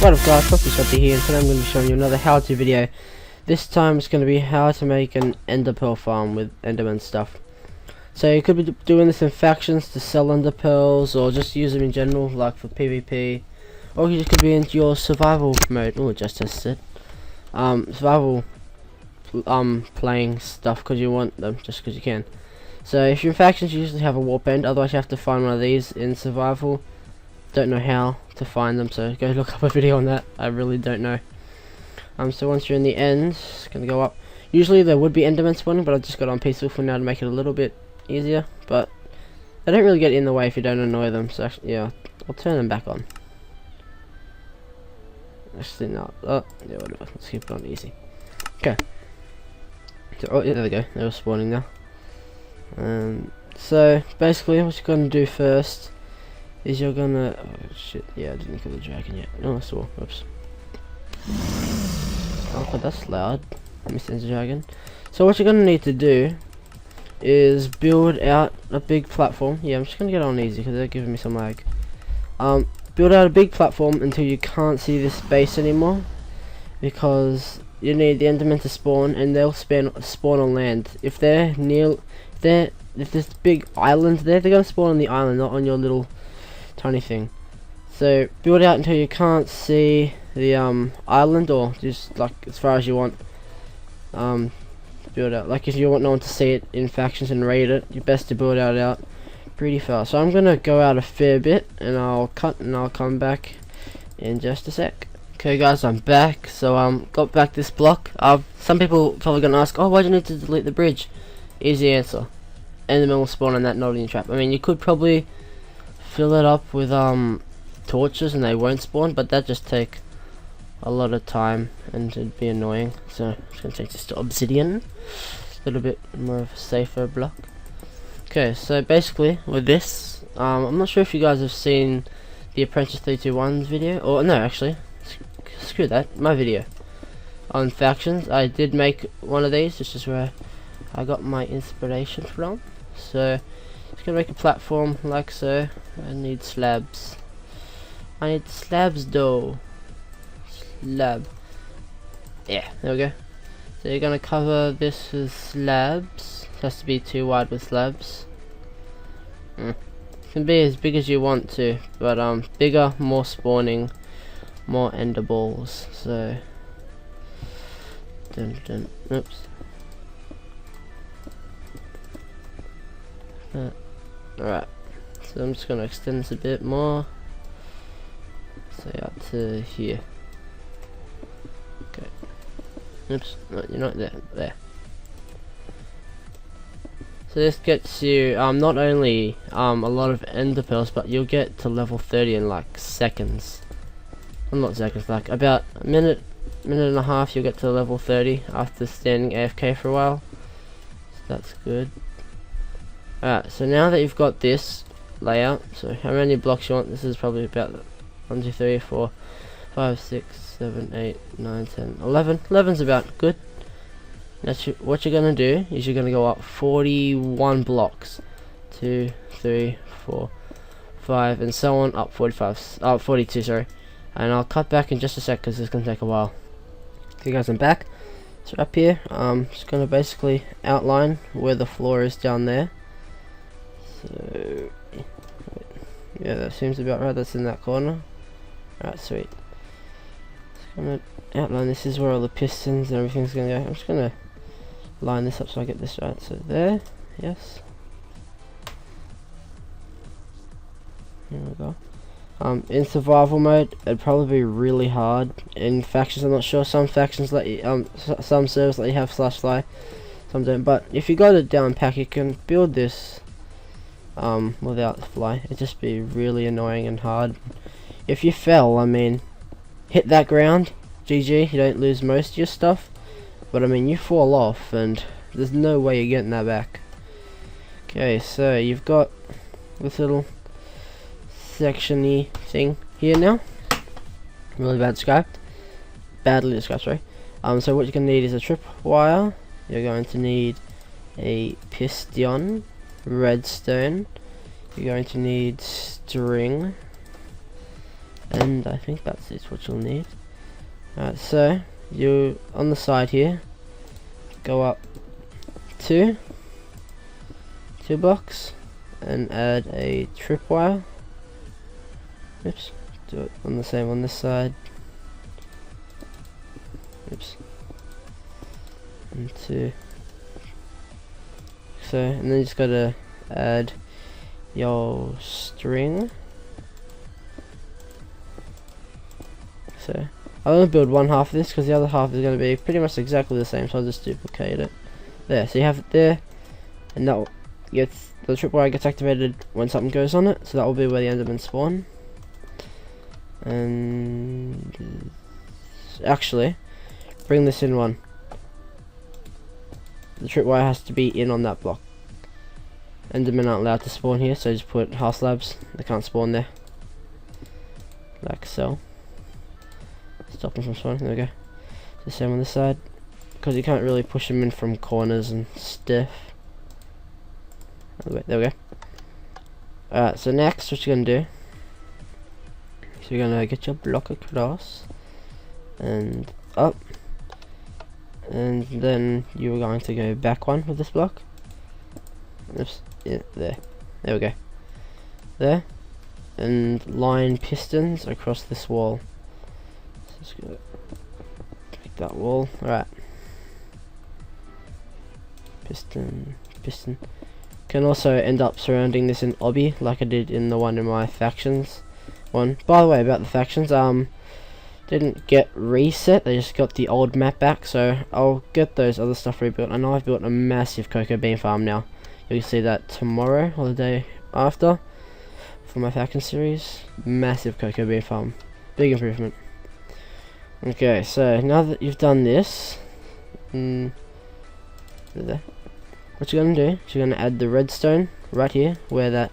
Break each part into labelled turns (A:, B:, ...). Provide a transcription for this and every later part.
A: What up guys, Coffee here, and today I'm going to be showing you another how-to video. This time it's going to be how to make an ender pearl farm with enderman stuff. So you could be doing this in factions to sell ender pearls, or just use them in general, like for PvP. Or you could be into your survival mode. Oh, just tested. Survival playing stuff because you want them, just because you can. So if you're in factions, you usually have a warp end, otherwise you have to find one of these in survival. Don't know how to find them, so go look up a video on that. I really don't know. So once you're in the end, it's gonna go up. Usually there would be endermen spawning, but I just got on peaceful for now to make it a little bit easier. But they don't really get in the way if you don't annoy them. So actually, yeah, I'll turn them back on. Actually, no. Oh, yeah, whatever. Let's keep it on easy. Okay. So, oh, yeah, there we go. They were spawning now. So basically, what you're gonna do first is you're gonna, oh shit, yeah, I didn't kill the dragon yet. No, I saw, whoops. Oh god, that's loud. I missed the dragon. So what you're gonna need to do is build out a big platform. Yeah, I'm just gonna get on easy because they're giving me some lag. Build out a big platform until you can't see this base anymore, because you need the endermen to spawn, and they'll spawn on land. If they're near, if there's big islands there, they're gonna spawn on the island, not on your little tiny thing. So build out until you can't see the island, or just like as far as you want. Build out, like if you want no one to see it in factions and raid it, you're best to build out pretty fast. So I'm gonna go out a fair bit, and I'll cut and I'll come back in just a sec. Okay guys, I'm back. So got back this block. Some people probably gonna ask, oh, why do you need to delete the bridge? Easy answer. Endermen will spawn on that, not in your trap. I mean, you could probably fill it up with torches and they won't spawn, but that just take a lot of time and it'd be annoying. So I'm just gonna take this to obsidian, a little bit more of a safer block. Okay, so basically with this, I'm not sure if you guys have seen the Apprentice 321's video, or no, actually, screw that, my video on factions. I did make one of these. This is where I got my inspiration from. So just gonna make a platform like so. I need slabs. I need slabs though. Slab. Yeah, there we go. So you're gonna cover this with slabs. It has to be too wide with slabs. It can be as big as you want to, but bigger, more spawning, more ender balls. So oops. Alright, so I'm just going to extend this a bit more, so out to here. Okay, oops, no, you're not there. So this gets you not only a lot of ender pearls, but you'll get to level 30 in like seconds. Well, not seconds, like about a minute and a half. You'll get to level 30 after standing AFK for a while, so that's good. Alright, so now that you've got this layout, so how many blocks you want? This is probably about 1, 2, 3, 4, 5, 6, 7, 8, 9, 10, 11. 11's about good. That's what you're gonna do is you're gonna go up 41 blocks, 2, 3, 4, 5, and so on, up 42. Sorry, and I'll cut back in just a sec because it's gonna take a while. Okay, guys, I'm back. So up here, just gonna basically outline where the floor is down there. So yeah, that seems about right. That's in that corner. Alright, sweet. Just gonna outline. This is where all the pistons and everything's gonna go. I'm just gonna line this up so I get this right. So there, yes. Here we go. In survival mode, it'd probably be really hard. In factions, I'm not sure. Some factions let you, some servers let you have /fly, some don't. But if you got it down pack, you can build this without fly. It'd just be really annoying and hard. If you fell, I mean, hit that ground, GG, you don't lose most of your stuff, but I mean, you fall off and there's no way you're getting that back. Okay, so you've got this little section-y thing here now. Really badly described, sorry. So what you're gonna need is a tripwire. You're going to need a piston, redstone, you're going to need string, and I think that's it what you'll need. Alright, so you on the side here, go up two blocks and add a tripwire. Oops, do it on the same on this side. Oops. And two. So, and then you just gotta add your string. So, I'm gonna build one half of this because the other half is gonna be pretty much exactly the same, so I'll just duplicate it. There, so you have it there, and that gets the tripwire gets activated when something goes on it, so that will be where the Endermen spawn. And actually, bring this in one. The tripwire has to be in on that block. Endermen aren't allowed to spawn here, so just put half slabs. They can't spawn there. Like so. Stop them from spawning. There we go. The same on this side, because you can't really push them in from corners and stuff. There we go. Alright, so next what you're gonna do, so you're gonna get your block across and up, and then you're going to go back one with this block. Oops, yeah, there we go. There, and line pistons across this wall. So just gonna make that wall. Alright. Piston. Can also end up surrounding this in obby like I did in the one in my factions one. By the way, about the factions, didn't get reset, they just got the old map back, so I'll get those other stuff rebuilt. I know I've built a massive cocoa bean farm now. You'll see that tomorrow or the day after for my faction series. Massive cocoa bean farm, big improvement. Okay, so now that you've done this, what you're going to do is you're going to add the redstone right here where that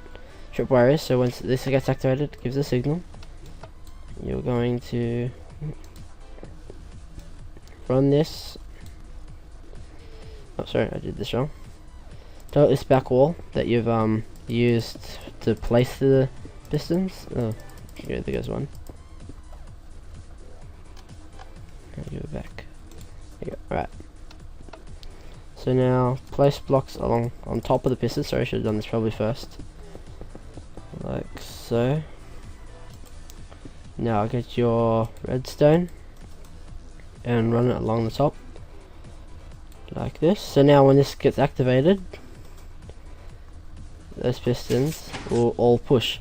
A: tripwire is, so once this gets activated, it gives a signal. You're going to run this. Oh, sorry, I did this wrong. Tell this back wall that you've used to place the pistons. Oh, okay, there goes one. I'll give it back. There you go. Right. So now place blocks along on top of the pistons. Sorry, I should have done this probably first. Like so. Now get your redstone and run it along the top. Like this. So now when this gets activated, those pistons will all push.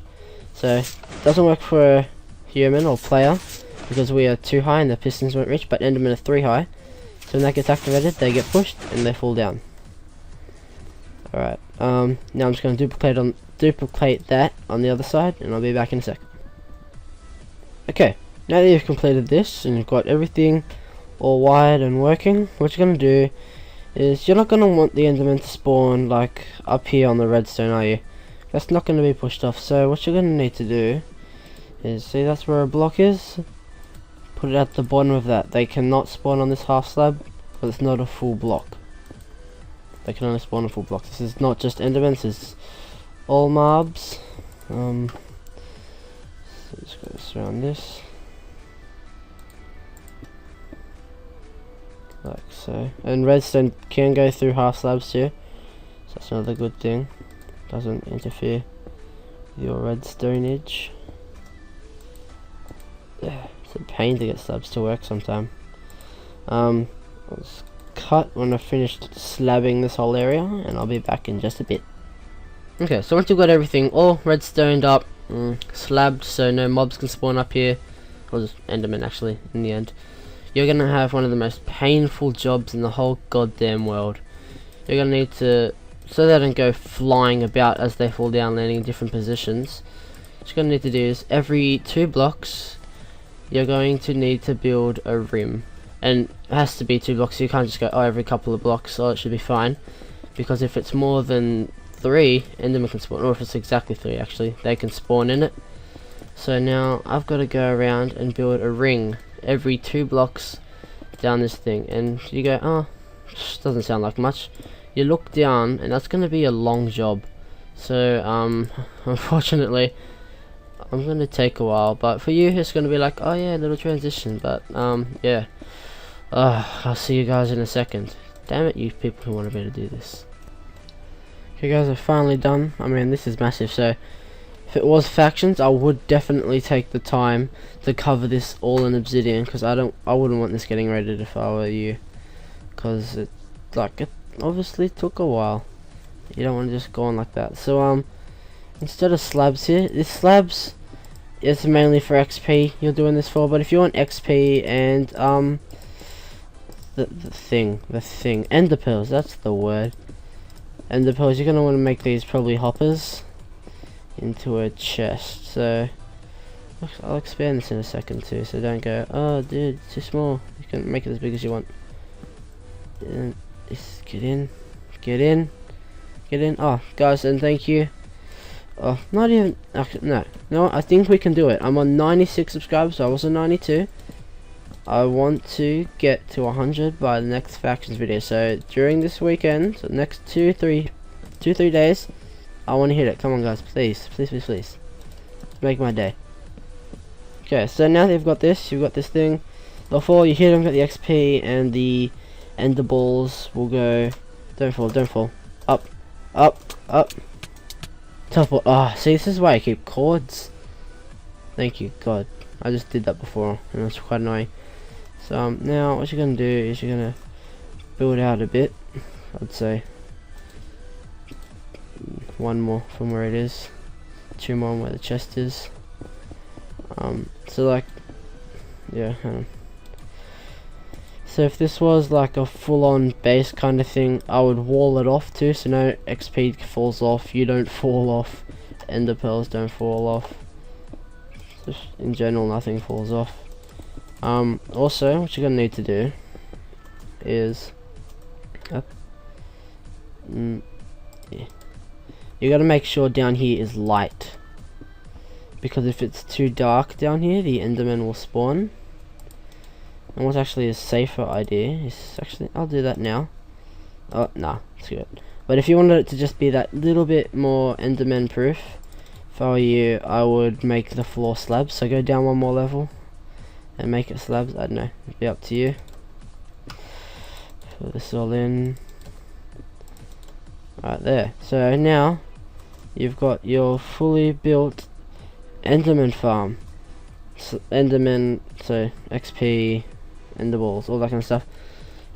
A: So it doesn't work for a human or player because we are too high and the pistons won't reach, but Endermen are 3 high. So when that gets activated, they get pushed and they fall down. Alright, now I'm just going to duplicate that on the other side, and I'll be back in a sec. Okay, now that you've completed this and you've got everything all wired and working, what you're going to do is you're not going to want the Enderman to spawn like up here on the redstone, are you? That's not going to be pushed off. So what you're going to need to do is, see that's where a block is? Put it at the bottom of that. They cannot spawn on this half slab, but it's not a full block. They can only spawn a full block. This is not just Endermen, this is all mobs. So just go surround this. Like so. And redstone can go through half slabs too. So that's another good thing. Doesn't interfere with your redstoneage. It's a pain to get slabs to work sometime. I'll just cut when I've finished slabbing this whole area, and I'll be back in just a bit. Okay, so once you've got everything all redstoned up, slabbed so no mobs can spawn up here, or just Endermen actually in the end, you're gonna have one of the most painful jobs in the whole goddamn world. You're gonna need to, so they don't go flying about as they fall down, landing in different positions, what you're gonna need to do is every 2 blocks you're going to need to build a rim, and it has to be 2 blocks. So you can't just go every couple of blocks, so it should be fine, because if it's more than 3, Endermen can spawn, or if it's exactly 3 actually, they can spawn in it. So now I've got to go around and build a ring every 2 blocks down this thing, and you go, oh, doesn't sound like much. You look down and that's going to be a long job. So unfortunately I'm gonna take a while, but for you it's gonna be like, oh yeah, little transition. But yeah. I'll see you guys in a second. Damn it, you people who wanted me to do this. Okay guys, I'm finally done. I mean, this is massive, so if it was factions, I would definitely take the time to cover this all in obsidian, because I wouldn't want this getting raided if I were you, because it obviously took a while. You don't want to just go on like that. So instead of slabs here, this slabs is mainly for XP you're doing this for, but if you want XP and the thing ender pearls, that's the word, ender pearls, you're gonna want to make these probably hoppers into a chest. So I'll expand this in a second too, so don't go, oh dude, it's too small. You can make it as big as you want. And just get in. Oh guys, and thank you. Oh, not even, actually, no, I think we can do it. I'm on 96 subscribers, so I was on 92. I want to get to 100 by the next factions video, so during this weekend, so the next 2-3 days, I want to hit it. Come on guys, please. Make my day. Okay, so now that you've got this thing, before you hit them, get the XP, and the ender balls will go, don't fall, up, teleport. Ah, see, this is why I keep cords. Thank you, God. I just did that before, and it was quite annoying. So now what you're gonna do is you're gonna build out a bit. I'd say one more from where it is, 2 more where the chest is. So like, yeah. So if this was like a full-on base kind of thing, I would wall it off too, so no XP falls off, you don't fall off, ender pearls don't fall off. Just in general, nothing falls off. Also, what you're gonna need to do is yeah. You gotta make sure down here is light, because if it's too dark down here, the enderman will spawn. And what's actually a safer idea is actually, I'll do that now. Oh, nah, it's good. But if you wanted it to just be that little bit more enderman proof, if I were you, I would make the floor slabs. So go down 1 more level and make it slabs. I don't know, it'd be up to you. Put this all in. Right there. So now you've got your fully built Enderman Farm. So Enderman, so XP, Ender balls, all that kind of stuff.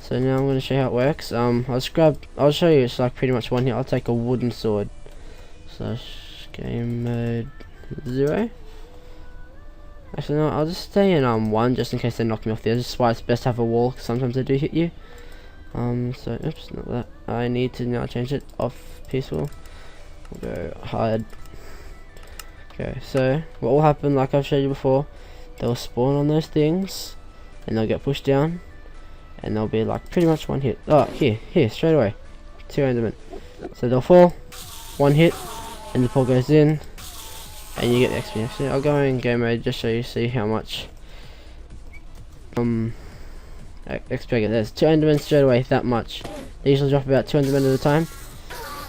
A: So now I'm going to show you how it works. I'll show you. It's like pretty much one here. I'll take a wooden sword. So game mode 0. Actually no, I'll just stay in 1 just in case they knock me off the edge. That's why it's best to have a wall, because sometimes they do hit you. So oops, not that. I need to now change it off peaceful. We'll go hide. Okay, so what will happen, like I've showed you before, they'll spawn on those things and they'll get pushed down and they'll be like pretty much 1 hit. Oh, here, straight away. 2 endermen. So they'll fall, 1 hit, and the pull goes in, and you get the XP. Actually, I'll go in game mode just so you see how much XP I get. There's 2 endermen straight away, that much. They usually drop about 2 endermen at a time.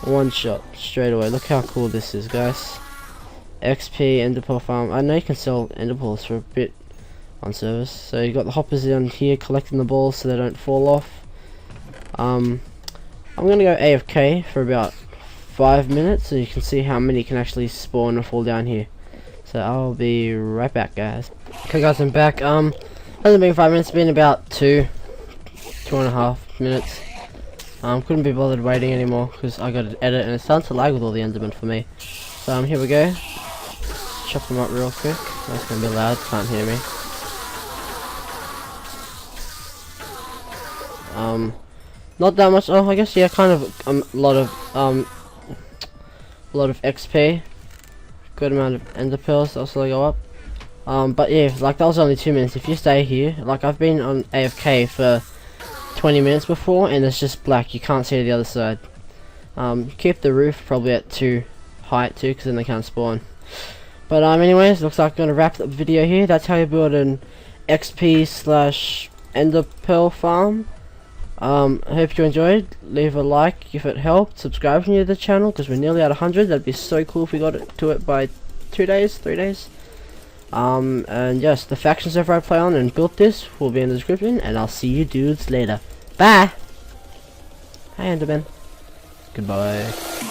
A: 1 shot, straight away. Look how cool this is, guys. XP ender pearl farm. I know you can sell ender pearls for a bit on service. So you got the hoppers in here collecting the balls so they don't fall off. I'm gonna go AFK for about 5 minutes so you can see how many can actually spawn and fall down here. So I'll be right back, guys. Okay guys, I'm back. Hasn't been 5 minutes, it's been about 2.5 minutes. Couldn't be bothered waiting anymore because I got to edit and it's starting to lag with all the endermen for me. So here we go. Chop them up real quick. That's gonna be loud, can't hear me. Not that much. Oh, I guess yeah, kind of a lot of XP. Good amount of ender pearls also go up. But yeah, like that was only 2 minutes. If you stay here, like I've been on AFK for 20 minutes before, and it's just black. You can't see the other side. Keep the roof probably at 2 height too, because then they can't spawn. But anyways, looks like I'm gonna wrap the video here. That's how you build an XP / ender pearl farm. I hope you enjoyed. Leave a like if it helped. Subscribe if you're new to the channel because we're nearly at 100. That'd be so cool if we got it to it by 2 days, 3 days. And yes, the faction server I play on and built this will be in the description, and I'll see you dudes later. Bye! Hi Enderman. Goodbye.